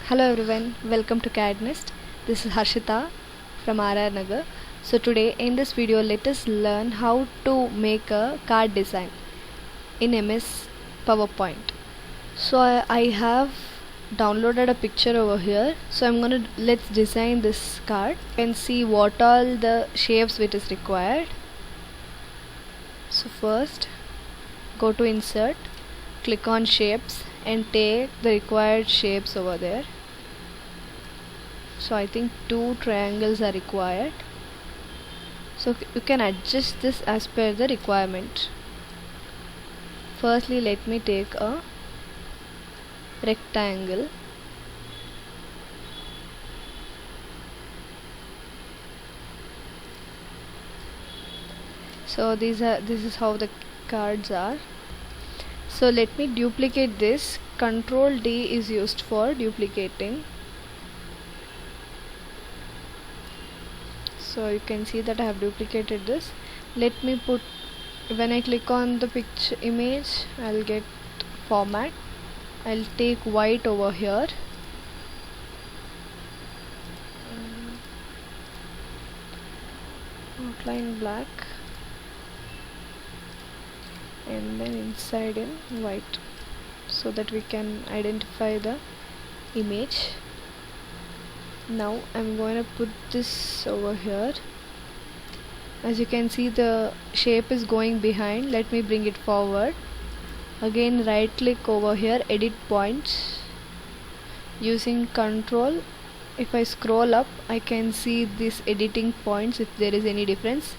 Hello everyone, welcome to CAD NEST. This is Harshita from RR Nagar. So today in this video let us learn how to make a card design in MS PowerPoint. So I have downloaded a picture over here. So let's design this card. You can see what all the shapes which is required. So first go to insert, click on shapes and take the required shapes over there. So I think 2 triangles are required. So you can adjust this as per the requirement. Firstly, let me take a rectangle. So this is how the cards are. So let me duplicate this. Ctrl D is used for duplicating. So you can see that I have duplicated this. Let me put, when I click on the picture image, I'll get format. I'll take white over here. Outline black. And then inside in white, so that we can identify the image. Now I'm going to put this over here. As you can see, the shape is going behind. Let me bring it forward. Again right click over here, edit points. Using control, if I scroll up, I can see this editing points. If there is any difference,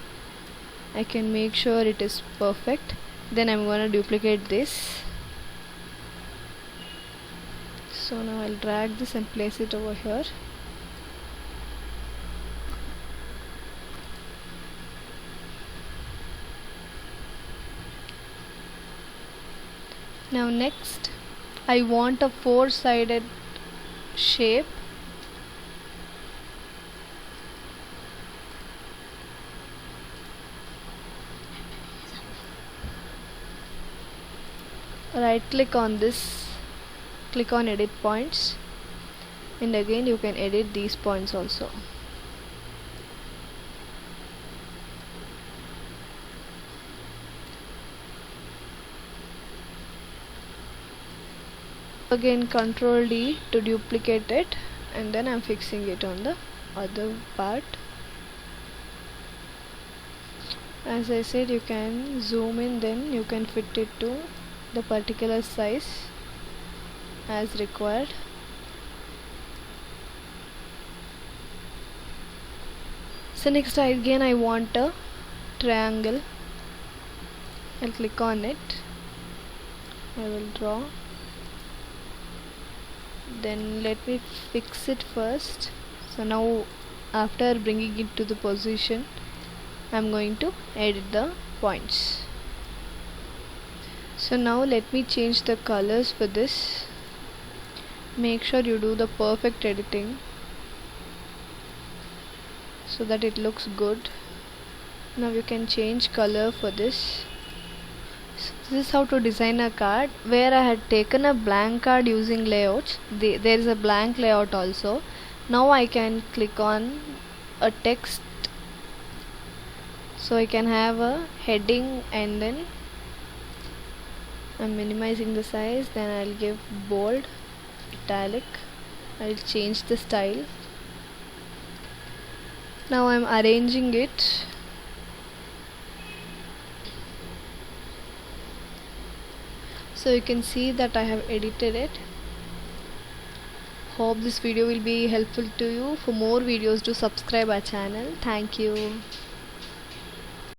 I can make sure it is perfect. Then I'm going to duplicate this. So now I'll drag this and place it over here. Now next, I want a 4-sided shape. Right click on this, click on edit points, and again you can edit these points also. Again Ctrl D to duplicate it, and then I'm fixing it on the other part. As I said, you can zoom in, then you can fit it to the particular size as required. So next again I want a triangle. I'll click on it. I will draw. Then let me fix it first. So now after bringing it to the position, I'm going to edit the points. So now let me change the colors for this. Make sure you do the perfect editing so that it looks good. Now you can change color for this. So this is how to design a card. Where I had taken a blank card using layouts, there is a blank layout also. Now I can click on a text, so I can have a heading, and then I'm minimizing the size. Then I'll give bold, italic. I'll change the style. Now I'm arranging it. So you can see that I have edited it. Hope this video will be helpful to you. For more videos, do subscribe our channel. Thank you.